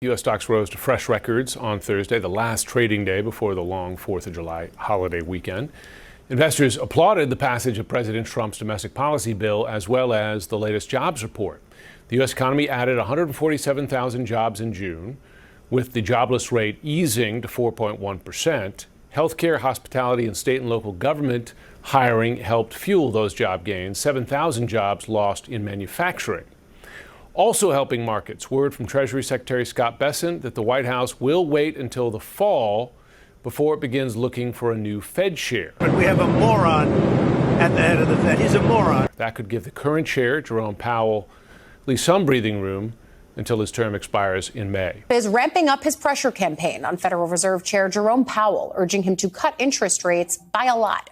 U.S. stocks rose to fresh records on Thursday, the last trading day before the long 4th of July holiday weekend. Investors applauded the passage of President Trump's domestic policy bill as well as the latest jobs report. The U.S. economy added 147,000 jobs in June, with the jobless rate easing to 4.1%. Healthcare, hospitality, and state and local government hiring helped fuel those job gains. 7,000 jobs lost in manufacturing. Also helping markets, word from Treasury Secretary Scott Bessent that the White House will wait until the fall before it begins looking for a new Fed chair. But we have a moron at the head of the Fed. He's a moron. That could give the current chair, Jerome Powell, at least some breathing room until his term expires in May. Is ramping up his pressure campaign on Federal Reserve Chair Jerome Powell, urging him to cut interest rates by a lot.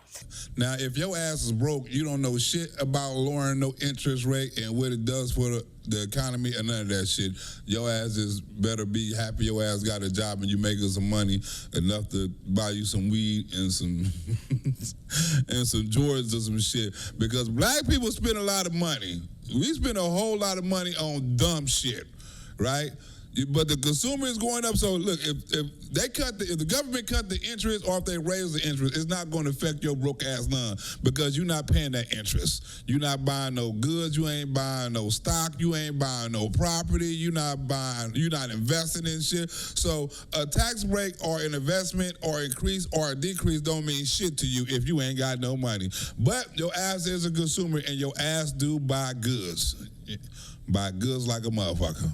Now, if your ass is broke, you don't know shit about lowering no interest rate and what it does for the economy and none of that shit. Your ass is better be happy your ass got a job and you making some money enough to buy you some weed and some and some Jordans or some shit. Because black people spend a lot of money. We spend a whole lot of money on dumb shit, right? But the consumer is going up. So look, if the government cut the interest or if they raise the interest, it's not going to affect your broke ass none because you're not paying that interest. You're not buying no goods. You ain't buying no stock. You ain't buying no property. You're not investing in shit. So a tax break or an investment or increase or a decrease don't mean shit to you if you ain't got no money. But your ass is a consumer and your ass do buy goods. Buy goods like a motherfucker.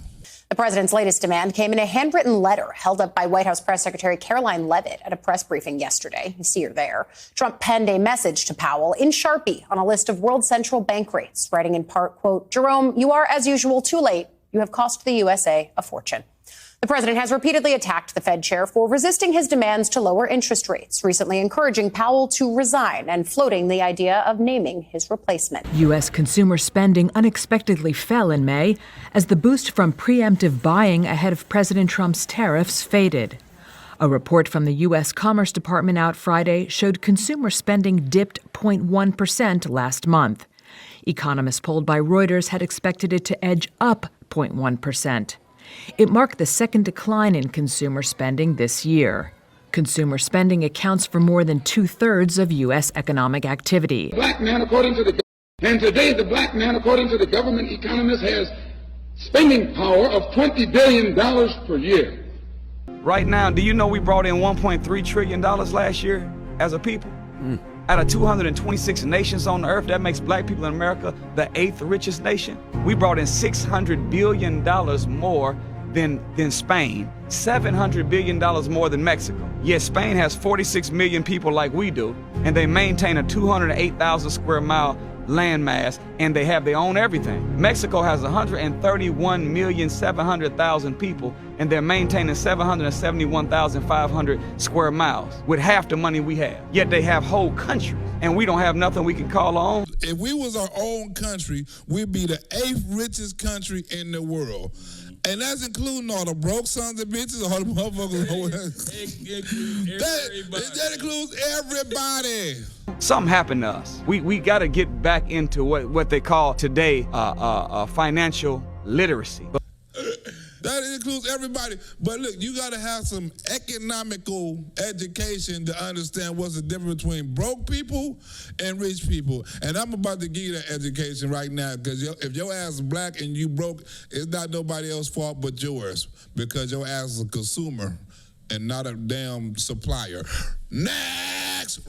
The president's latest demand came in a handwritten letter held up by White House Press Secretary Caroline Leavitt at a press briefing yesterday. You see her there. Trump penned a message to Powell in Sharpie on a list of world central bank rates, writing in part, quote, "Jerome, you are, as usual, too late. You have cost the USA a fortune." The president has repeatedly attacked the Fed chair for resisting his demands to lower interest rates, recently encouraging Powell to resign and floating the idea of naming his replacement. U.S. consumer spending unexpectedly fell in May as the boost from preemptive buying ahead of President Trump's tariffs faded. A report from the U.S. Commerce Department out Friday showed consumer spending dipped 0.1% last month. Economists polled by Reuters had expected it to edge up 0.1%. It marked the second decline in consumer spending this year. Consumer spending accounts for more than 2/3 of U.S. economic activity. Black man, according to and today the black man, according to the government economist, has spending power of $20 billion per year. Right now, do you know we brought in $1.3 trillion last year as a people? Out of 226 nations on the earth, that makes black people in America the 8th richest nation. We brought in $600 billion more than Spain, $700 billion more than Mexico. Yet Spain has 46 million people like we do, and they maintain a 208,000 square mile landmass, and they have their own everything. Mexico has 131,700,000 people, and they're maintaining 771,500 square miles with half the money we have. Yet they have whole countries, and we don't have nothing we can call our own. If we was our own country, we'd be the 8th richest country in the world. And that's including all the broke sons of bitches, all the motherfuckers. That includes everybody. Something happened to us. We got to get back into what they call today financial literacy. That includes everybody. But look, you got to have some economical education to understand what's the difference between broke people and rich people. And I'm about to give you that education right now, because if your ass is black and you broke, it's not nobody else's fault but yours, because your ass is a consumer and not a damn supplier. Next!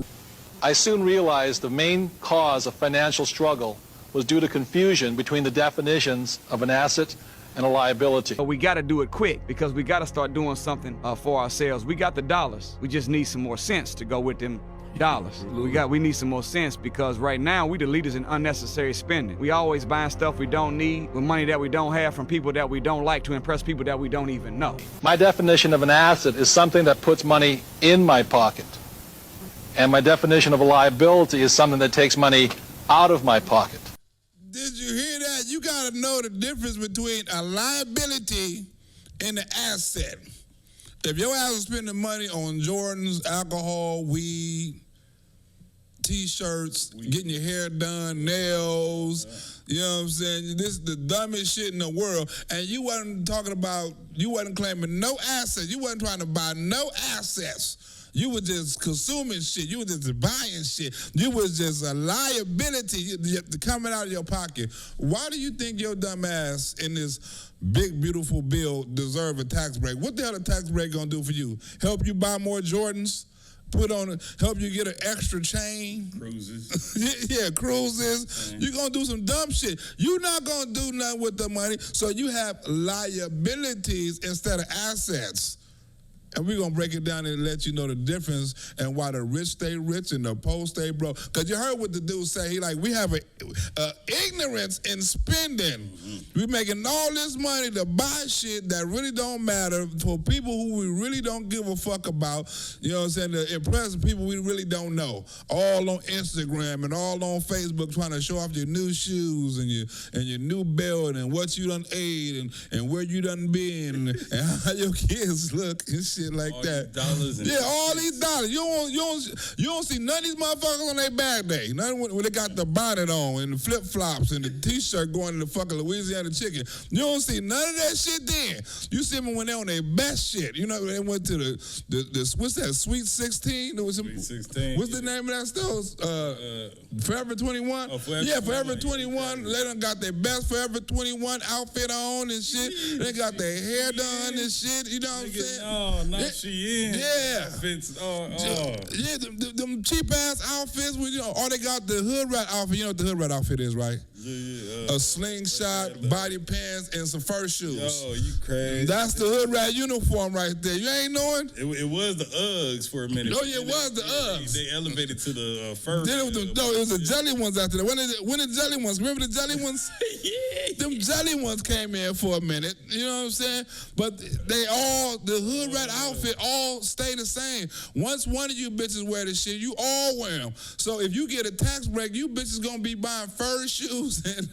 I soon realized the main cause of financial struggle was due to confusion between the definitions of an asset and a liability. But we got to do it quick, because we got to start doing something for ourselves. We got the dollars. We just need some more sense to go with them dollars. We need some more sense, because right now we the leaders in unnecessary spending. We always buying stuff we don't need with money that we don't have from people that we don't like to impress people that we don't even know. My definition of an asset is something that puts money in my pocket. And my definition of a liability is something that takes money out of my pocket. Did you hear that? You got to know the difference between a liability and an asset. If your ass is spending money on Jordans, alcohol, weed, T-shirts, getting your hair done, nails. You know what I'm saying? This is the dumbest shit in the world. And you wasn't claiming no assets. You wasn't trying to buy no assets. You were just consuming shit. You were just buying shit. You was just a liability coming out of your pocket. Why do you think your dumb ass in this big, beautiful bill deserve a tax break? What the hell a tax break gonna do for you? Help you buy more Jordans? Help you get an extra chain? Cruises. yeah, cruises. You're gonna do some dumb shit. You're not gonna do nothing with the money, so you have liabilities instead of assets. And we're going to break it down and let you know the difference and why the rich stay rich and the poor stay broke. Because you heard what the dude say. He like, we have a ignorance in spending. We're making all this money to buy shit that really don't matter for people who we really don't give a fuck about. You know what I'm saying? To impress people we really don't know. All on Instagram and all on Facebook trying to show off your new shoes and your new belt and what you done ate and where you done been and how your kids look and shit. Like all that, all these dollars. You don't see none of these motherfuckers on their bad day. None when they got the bonnet on and the flip flops and the T-shirt going to the fucking Louisiana Chicken. You don't see none of that shit then. You see them when they on their best shit. You know they went to the what's that Sweet 16? There was some, Sweet 16. What's the name of that store? Forever 21. Oh, Forever 21. They done got their best Forever 21 outfit on and shit. They got their hair done and shit. You know what I'm saying? Now she in. Yeah. Outfits. Yeah, them cheap ass outfits with, or they got the hood rat outfit. You know what the hood rat outfit is, right? A slingshot, body pants, and some fur shoes. Oh, you crazy. That's the hood rat uniform right there. You ain't knowing? It was the Uggs for a minute. Oh, yeah, it was the Uggs. They elevated to the fur. Then it was the jelly ones after that. When the jelly ones, remember the jelly ones? Them jelly ones came in for a minute. You know what I'm saying? But the hood rat outfit all stay the same. Once one of you bitches wear this shit, you all wear them. So if you get a tax break, you bitches gonna be buying fur shoes and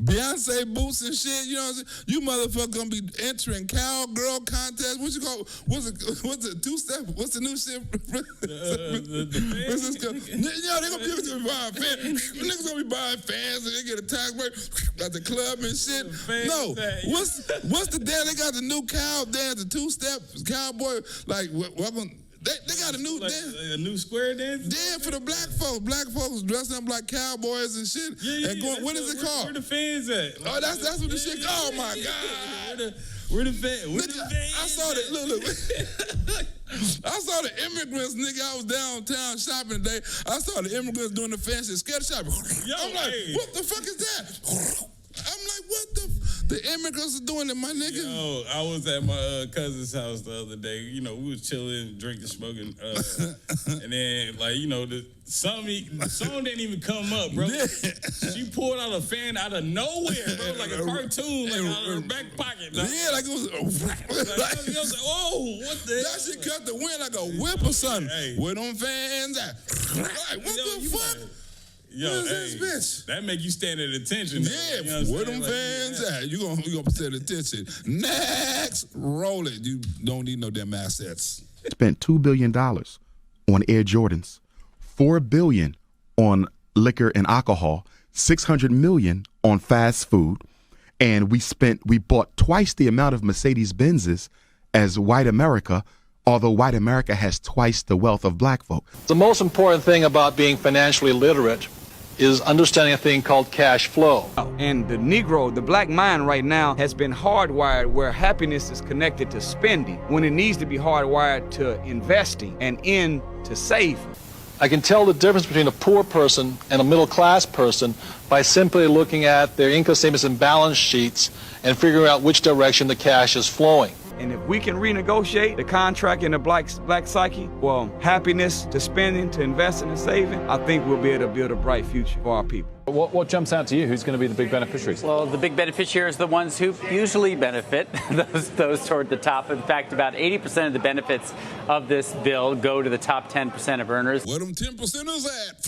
Beyonce boots and shit. You know what I'm saying? You motherfucker gonna be entering cowgirl contests. What you call? What's the two-step? What's the new shit? What's this called? Yeah, they gonna be buying fans. Niggas gonna be buying fans and they get a tax break at the club and shit. No, what's the dance? They got the new cow dance, the two-step cowboy. Like welcome. They got a new dance. A new square dance? Yeah, for the black folks. Black folks dressing up like cowboys and shit. Yeah. What is it called? Where the fans at? Oh, that's what the shit. Oh my God. Where the fans? I saw that. Look. I saw the immigrants, nigga. I was downtown shopping today. I saw the immigrants doing the fancy sketch shopping. I'm like, what the fuck is that? I'm like, what the immigrants are doing it, my nigga? Yo, I was at my cousin's house the other day. You know, we was chilling, drinking, smoking, and then the song didn't even come up, bro. She pulled out a fan out of nowhere, bro, like a cartoon, like out of her back pocket. Yeah, like it was. I was like, oh, what the hell? That shit cut the wind like a whip or something. Hey. Where them fans at? Like, what the fuck? Yo, this bitch? That make you stand at attention. Yeah, you know where them fans at? You gonna pay attention. Next, roll it. You don't need no damn assets. Spent $2 billion on Air Jordans, $4 billion on liquor and alcohol, $600 million on fast food, and we bought twice the amount of Mercedes-Benzes as white America, although white America has twice the wealth of black folk. The most important thing about being financially literate is understanding a thing called cash flow. And the Negro, the black mind right now has been hardwired where happiness is connected to spending when it needs to be hardwired to investing and to saving. I can tell the difference between a poor person and a middle class person by simply looking at their income statements and balance sheets and figuring out which direction the cash is flowing. And if we can renegotiate the contract in the black psyche, well, happiness to spending, to investing and saving, I think we'll be able to build a bright future for our people. What jumps out to you? Who's going to be the big beneficiaries? Well, the big beneficiaries are the ones who usually benefit, those toward the top. In fact, about 80% of the benefits of this bill go to the top 10% of earners. Where them 10%ers at?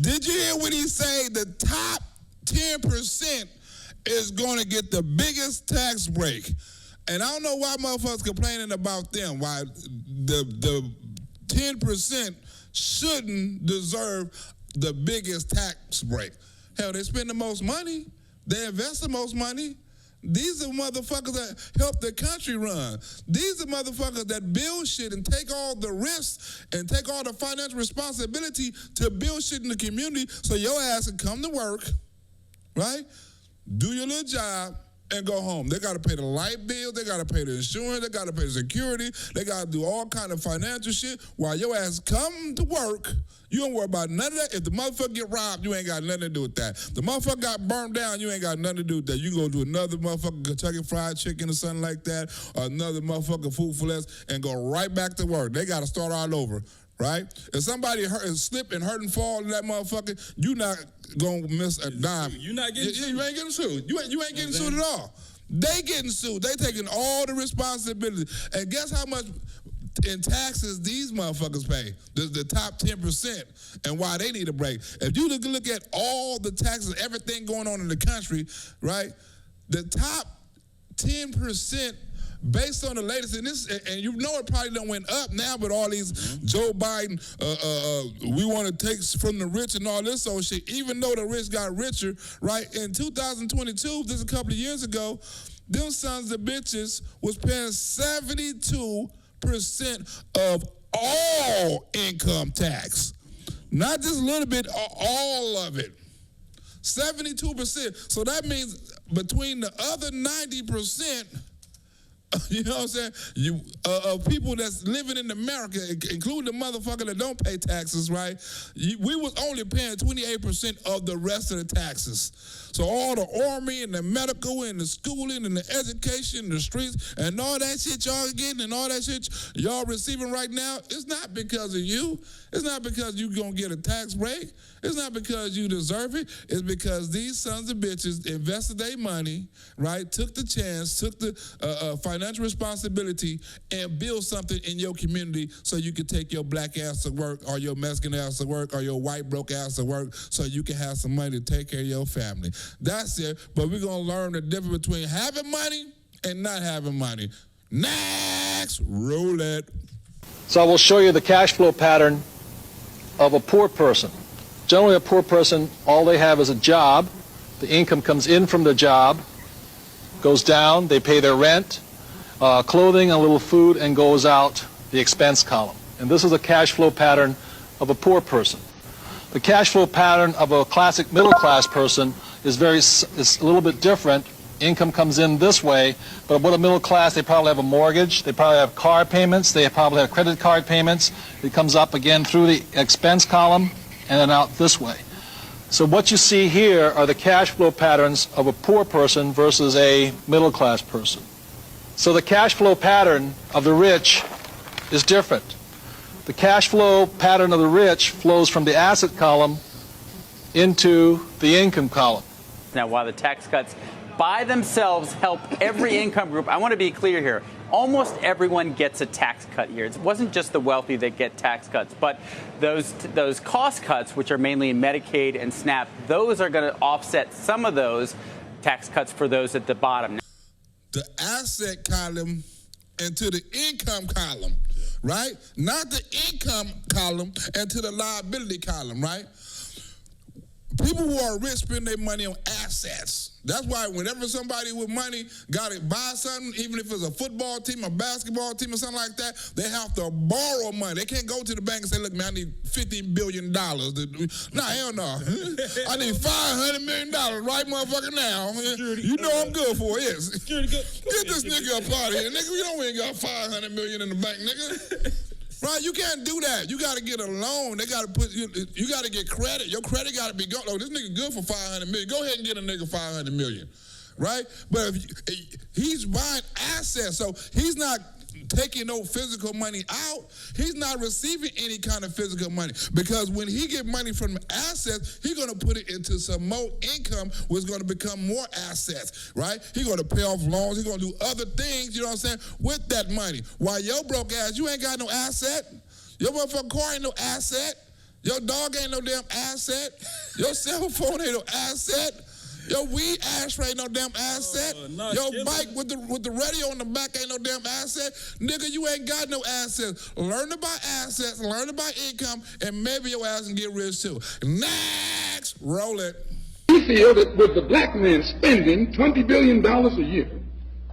Did you hear what he say? The top 10% is going to get the biggest tax break. And I don't know why motherfuckers complaining about them, why the 10% shouldn't deserve the biggest tax break. Hell, they spend the most money. They invest the most money. These are motherfuckers that help the country run. These are motherfuckers that build shit and take all the risks and take all the financial responsibility to build shit in the community so your ass can come to work, right? Do your little job and go home. They got to pay the light bill. They got to pay the insurance. They got to pay the security. They got to do all kind of financial shit while your ass come to work. You don't worry about none of that. If the motherfucker get robbed, you ain't got nothing to do with that. The motherfucker got burned down, you ain't got nothing to do with that. You go do another motherfucker Kentucky Fried Chicken or something like that, or another motherfucker Food for Less, and go right back to work. They got to start all over, right? If somebody slip and hurt and fall in that motherfucker, you not gonna miss a dime. You not getting sued. You ain't getting sued. You ain't getting sued at all. They getting sued. They taking all the responsibility. And guess how much in taxes these motherfuckers pay? The top 10%, and why they need a break. If you look at all the taxes, everything going on in the country, right? The top 10%, based on the latest, and you know it probably done went up now, but all these Joe Biden, we want to take from the rich and all this old shit, even though the rich got richer, right? In 2022, this is a couple of years ago, them sons of bitches was paying 72% of all income tax. Not just a little bit, all of it. 72%. So that means between the other 90%, you know what I'm saying? Of people that's living in America, including the motherfucker that don't pay taxes, right? We was only paying 28% of the rest of the taxes. So all the army and the medical and the schooling and the education and the streets and all that shit y'all getting and all that shit y'all receiving right now, it's not because of you. It's not because you gonna get a tax break. It's not because you deserve it. It's because these sons of bitches invested their money, right? Took the chance, took the financial responsibility, and built something in your community so you could take your black ass to work, or your Mexican ass to work, or your white broke ass to work, so you can have some money to take care of your family. That's it. But we're gonna learn the difference between having money and not having money. Next, roulette. So I will show you the cash flow pattern of a poor person. Generally, a poor person, all they have is a job. The income comes in from the job, goes down, they pay their rent, clothing, a little food, and goes out the expense column. And this is a cash flow pattern of a poor person. The cash flow pattern of a classic middle class person is a little bit different. Income comes in this way, but with a middle class, they probably have a mortgage, they probably have car payments, they probably have credit card payments. It comes up again through the expense column and then out this way. So what you see here are the cash flow patterns of a poor person versus a middle class person. So the cash flow pattern of the rich is different. The cash flow pattern of the rich flows from the asset column into the income column. Now, while the tax cuts by themselves help every income group, I want to be clear here. Almost everyone gets a tax cut here. It wasn't just the wealthy that get tax cuts, but those cost cuts, which are mainly in Medicaid and SNAP, those are going to offset some of those tax cuts for those at the bottom. The asset column into the income column, right? Not the income column into the liability column, right? People who are rich spend their money on assets. That's why whenever somebody with money got to buy something, even if it's a football team, a basketball team, or something like that, they have to borrow money. They can't go to the bank and say, look, man, I need $50 billion. Nah, hell no. I need $500 million right motherfucker now. You know I'm good for it, yes. Get this nigga up out of here, nigga. You know we ain't got $500 million in the bank, nigga. Right, you can't do that. You got to get a loan. They got to put you got to get credit. Your credit got to be good. Oh, this nigga good for $500 million. Go ahead and get a nigga $500 million, right? But if he's buying assets, so he's not taking no physical money out. He's not receiving any kind of physical money, because when he get money from assets, he's going to put it into some more income, which is going to become more assets, right? He's going to pay off loans. He's going to do other things, you know what I'm saying, with that money. While your broke ass, you ain't got no asset. Your motherfucking car ain't no asset. Your dog ain't no damn asset. Your cell phone ain't no asset. Your weed ashtray ain't no damn asset. Your bike with the radio on the back ain't no damn asset. Nigga, you ain't got no assets. Learn about assets, learn about income, and maybe your ass can get rich too. Next, roll it. We feel that with the black man spending $20 billion a year,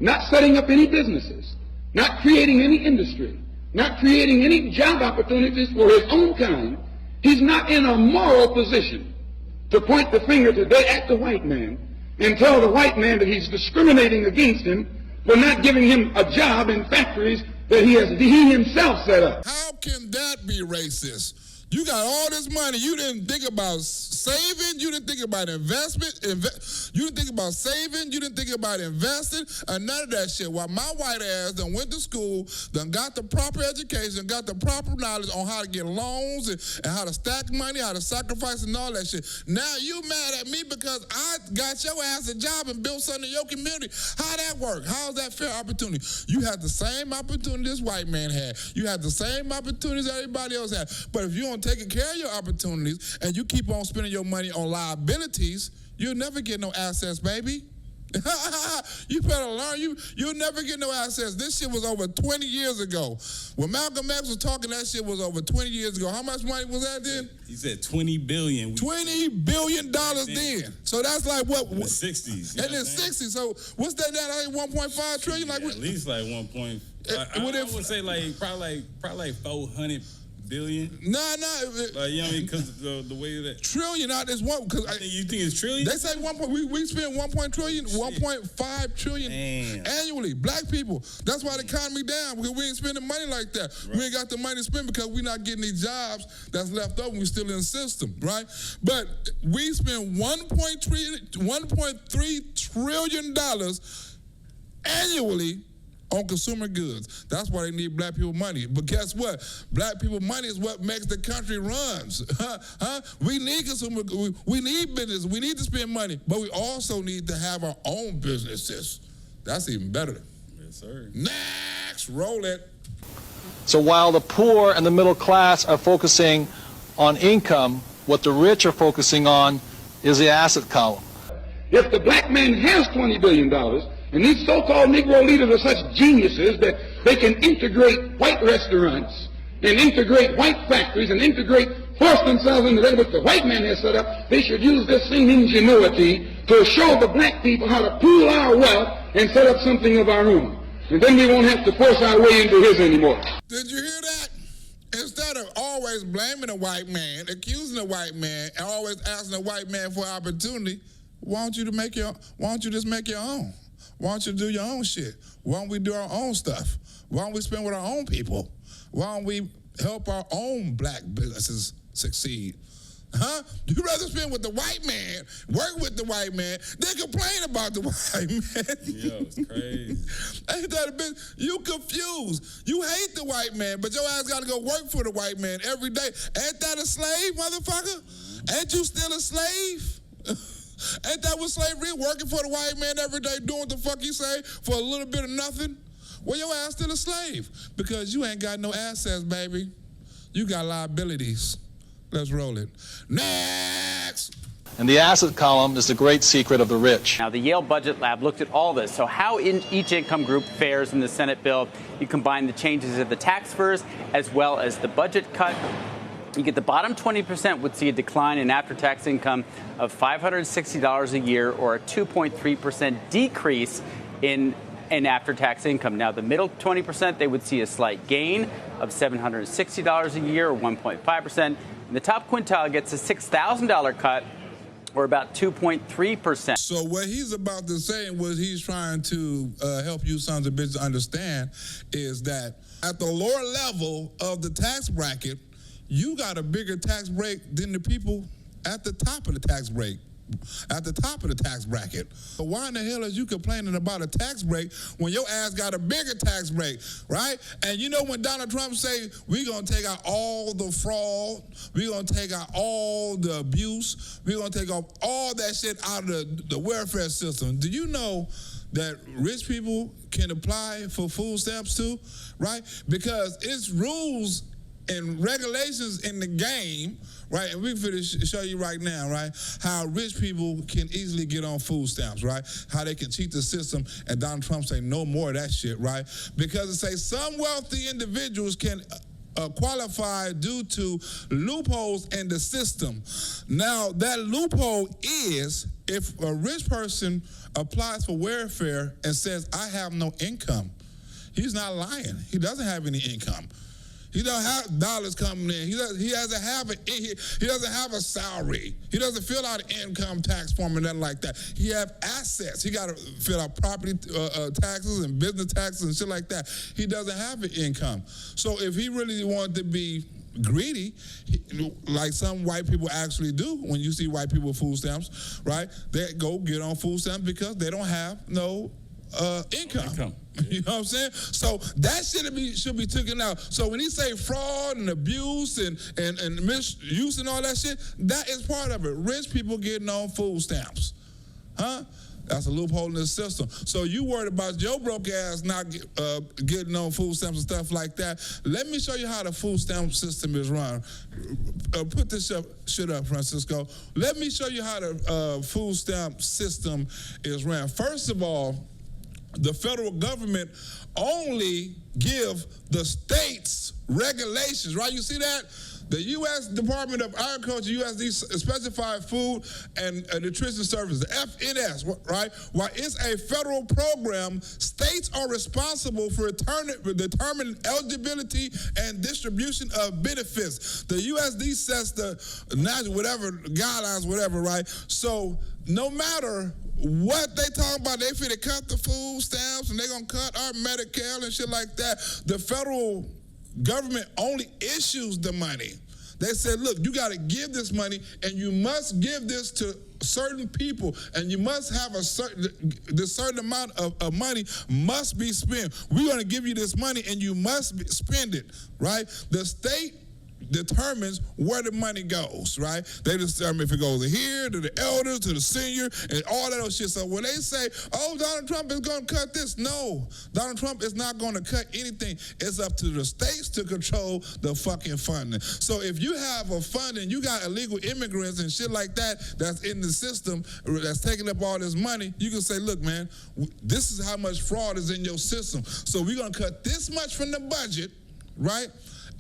not setting up any businesses, not creating any industry, not creating any job opportunities for his own kind, he's not in a moral position to point the finger today at the white man and tell the white man that he's discriminating against him for not giving him a job in factories that he himself set up. How can that be racist? You got all this money. You didn't think about saving. You didn't think about investment. You didn't think about saving. You didn't think about investing. And none of that shit. While my white ass done went to school, done got the proper education, got the proper knowledge on how to get loans and how to stack money, how to sacrifice and all that shit. Now you mad at me because I got your ass a job and built something in your community. How that work? How is that fair opportunity? You had the same opportunity this white man had. You had the same opportunities everybody else had. But if you don't taking care of your opportunities and you keep on spending your money on liabilities, you'll never get no assets, baby. You better learn. You'll never get no assets. This shit was over 20 years ago. When Malcolm X was talking, that shit was over 20 years ago. How much money was that then? He said $20 billion. $20 billion then. So that's like what? In the 60s. In the 60s. So what's that now? Like 1.5 trillion? Yeah, like at least like 1. I would say like probably like 400 billion. Nah. Like, you know what I mean? Because the way that trillion out is one. Because you think it's trillion? They say we spend 1.5 trillion annually. Black people. That's why the economy down, because we ain't spending money like that. Right. We ain't got the money to spend because we not getting these jobs that's left over. We still in the system, right? But we spend $1.3 trillion annually on consumer goods. That's why they need black people money. But guess what? Black people money is what makes the country runs. We need consumer goods. We need business. We need to spend money. But we also need to have our own businesses. That's even better. Yes, sir. Next, roll it. So while the poor and the middle class are focusing on income, what the rich are focusing on is the asset column. If the black man has $20 billion, and these so-called Negro leaders are such geniuses that they can integrate white restaurants and integrate white factories and force themselves into that which the white man has set up, they should use this same ingenuity to show the black people how to pool our wealth and set up something of our own. And then we won't have to force our way into his anymore. Did you hear that? Instead of always blaming the white man, accusing the white man, and always asking the white man for opportunity, why don't you just make your own? Why don't you do your own shit? Why don't we do our own stuff? Why don't we spend with our own people? Why don't we help our own black businesses succeed? You'd rather spend with the white man, work with the white man, than complain about the white man. Yo, it's crazy. Ain't that a bit? You confused. You hate the white man, but your ass got to go work for the white man every day. Ain't that a slave, motherfucker? Ain't you still a slave? Ain't that what slavery? Working for the white man every day, doing what the fuck you say for a little bit of nothing? Well, your ass still a slave because you ain't got no assets, baby. You got liabilities. Let's roll it. Next! And the asset column is the great secret of the rich. Now, the Yale Budget Lab looked at all this. So how each income group fares in the Senate bill. You combine the changes of the tax FERS as well as the budget cut. You get the bottom 20% would see a decline in after-tax income of $560 a year, or a 2.3% decrease in after-tax income. Now, the middle 20%, they would see a slight gain of $760 a year, or 1.5%. And the top quintile gets a $6,000 cut, or about 2.3%. So what he's about to say, and what he's trying to help you sons of bitches understand, is that at the lower level of the tax bracket, you got a bigger tax break than the people at the top of the tax break, at the top of the tax bracket. But why in the hell is you complaining about a tax break when your ass got a bigger tax break, right? And you know when Donald Trump say, we're going to take out all the fraud, we're going to take out all the abuse, we're going to take off all that shit out of the welfare system. Do you know that rich people can apply for food stamps too, right? Because it's rules and regulations in the game, right? And we can show you right now, right, how rich people can easily get on food stamps, right? How they can cheat the system, and Donald Trump say no more of that shit, right? Because it say some wealthy individuals can qualify due to loopholes in the system. Now, that loophole is if a rich person applies for welfare and says, I have no income. He's not lying. He doesn't have any income. He don't have dollars coming in. He doesn't have a salary. He doesn't fill out an income tax form or nothing like that. He have assets. He got to fill out property taxes and business taxes and shit like that. He doesn't have an income. So if he really wanted to be greedy, like some white people actually do, when you see white people with food stamps, right? They go get on food stamps because they don't have no income. You know what I'm saying? So that should be taken out. So when he say fraud and abuse and misuse and all that shit, that is part of it. Rich people getting on food stamps. Huh? That's a loophole in the system. So you worried about your broke ass not getting on food stamps and stuff like that. Let me show you how the food stamp system is run. Put this shit up, Francisco. Let me show you how the food stamp system is run. First of all, the federal government only give the states regulations, right? You see that? The U.S. Department of Agriculture, USD Specified Food and Nutrition Services, the FNS, right? While it's a federal program, states are responsible for determining eligibility and distribution of benefits. The USD sets the whatever guidelines, whatever, right? So no matter what they talking about, they finna cut the food stamps and they gonna cut our Medicare and shit like that. The federal government only issues the money. They said, look, you got to give this money, and you must give this to certain people, and you must have this certain amount of money must be spent. We're going to give you this money, and you must spend it, right? The state determines where the money goes, right? They determine if it goes to here, to the elders, to the senior, and all that other shit. So when they say, oh, Donald Trump is going to cut this, no, Donald Trump is not going to cut anything. It's up to the states to control the fucking funding. So if you have a fund and you got illegal immigrants and shit like that that's in the system that's taking up all this money, you can say, look, man, this is how much fraud is in your system. So we're going to cut this much from the budget, right?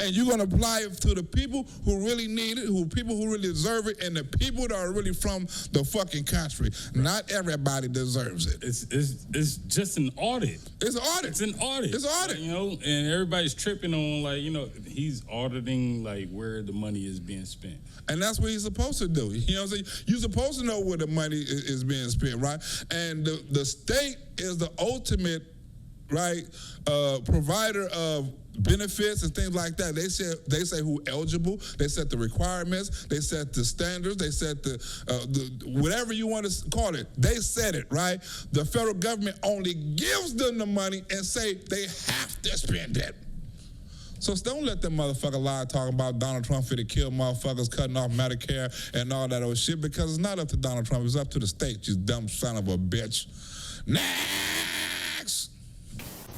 And you're going to apply it to the people who really need it, people who really deserve it, and the people that are really from the fucking country. Not everybody deserves it. It's just an audit. It's an audit. It's an audit. It's an audit. Like, you know, and everybody's tripping on, like, you know, he's auditing, like, where the money is being spent. And that's what he's supposed to do. You know what I'm saying? You're supposed to know where the money is being spent, right? And the state is the ultimate, right, provider of benefits and things like that. They say who eligible. They set the requirements. They set the standards. They set the whatever you want to call it. They set it, right? The federal government only gives them the money and say they have to spend it. So don't let them motherfucker lie talking about Donald Trump for to kill motherfuckers, cutting off Medicare and all that old shit, because it's not up to Donald Trump. It's up to the state, you dumb son of a bitch. Next!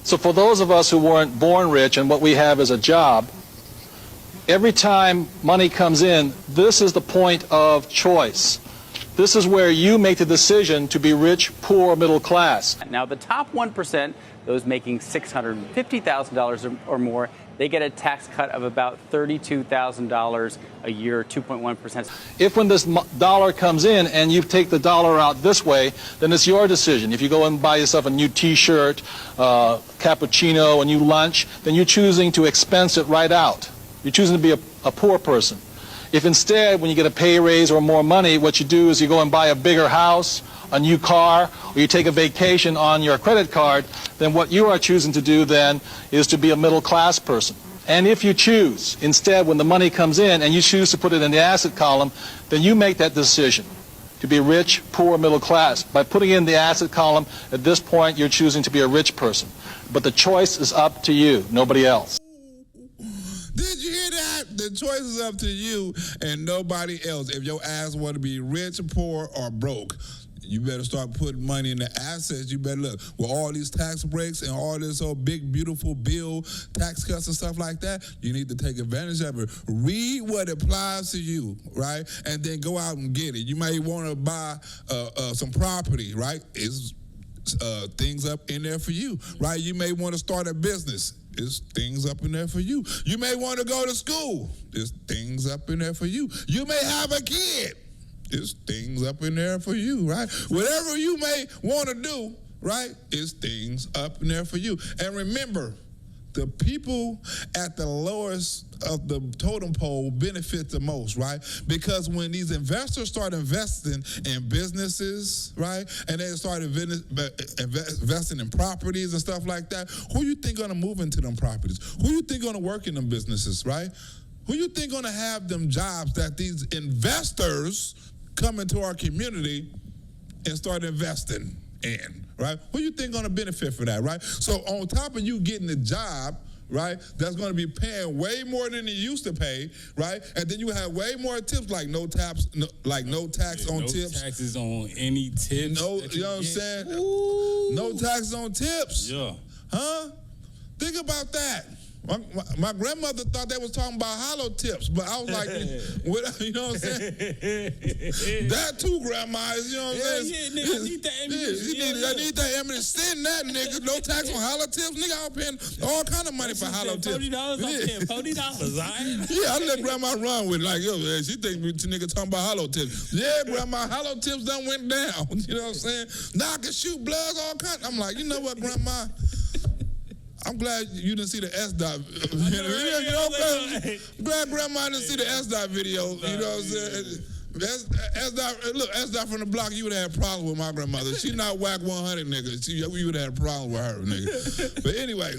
So for those of us who weren't born rich and what we have is a job, every time money comes in, this is the point of choice. This is where you make the decision to be rich, poor, middle class. Now, the top 1%, those making $650,000 or more, they get a tax cut of about $32,000 a year, 2.1%. If when this dollar comes in and you take the dollar out this way, then it's your decision. If you go and buy yourself a new T-shirt, cappuccino, a new lunch, then you're choosing to expense it right out. You're choosing to be a poor person. If instead, when you get a pay raise or more money, what you do is you go and buy a bigger house, a new car, or you take a vacation on your credit card, then what you are choosing to do then is to be a middle class person. And if you choose, instead, when the money comes in and you choose to put it in the asset column, then you make that decision to be rich, poor, middle class. By putting in the asset column, at this point, you're choosing to be a rich person. But the choice is up to you, nobody else. Did you hear that? The choice is up to you and nobody else. If your ass want to be rich, poor, or broke, You better start putting money in the assets. You better look, with all these tax breaks and all this old big, beautiful bill, tax cuts and stuff like that, you need to take advantage of it. Read what applies to you, right? And then go out and get it. You may want to buy some property, right? It's things up in there for you, right? You may want to start a business. There's things up in there for you. You may want to go to school. There's things up in there for you. You may have a kid. There's things up in there for you, right? Whatever you may want to do, right, is things up in there for you. And remember, the people at the lowest of the totem pole benefit the most, right? Because when these investors start investing in businesses, right, and they start investing in properties and stuff like that, who you think gonna move into them properties? Who you think gonna work in them businesses, right? Who you think gonna have them jobs that these investors come into our community and start investing in, right? Who you think gonna benefit from that, right? So on top of you getting a job, right, that's gonna be paying way more than it used to pay, right? And then you have way more tips, like no tax on tips. No taxes on any tips. No, you know what I'm saying? Ooh. No taxes on tips. Yeah. Huh? Think about that. My grandmother thought they was talking about hollow tips, but I was like, you know what I'm saying? That too, grandma, you know what I'm saying? Yeah, nigga, I need that ammunition. I need that ammunition. Send that, nigga. No tax on hollow tips. Nigga, I was paying all kind of money for hollow tips. $40, I'm paying $40, all right? Yeah, I let grandma run with it. Like, yo, she think nigga talking about hollow tips. Yeah, grandma, hollow tips done went down. You know what I'm saying? Now I can shoot bloods, all kinds. I'm like, you know what, grandma? I'm glad you didn't see the S-Dot video. Glad grandma didn't see the S-Dot video. You know what I'm saying? S-Dot from the block, you would have had a problem with my grandmother. She not whack 100, nigga. You would have had a problem with her, nigga. But anyway,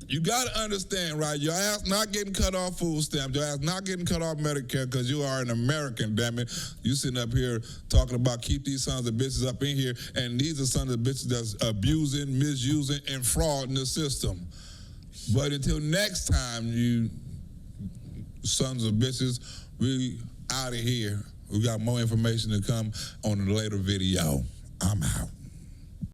you got to understand, right? Your ass not getting cut off food stamps. Your ass not getting cut off Medicare because you are an American, damn it. You sitting up here talking about keep these sons of bitches up in here, and these are sons of bitches that's abusing, misusing, and fraud in the system. But until next time, you sons of bitches, we out of here. We got more information to come on a later video. I'm out.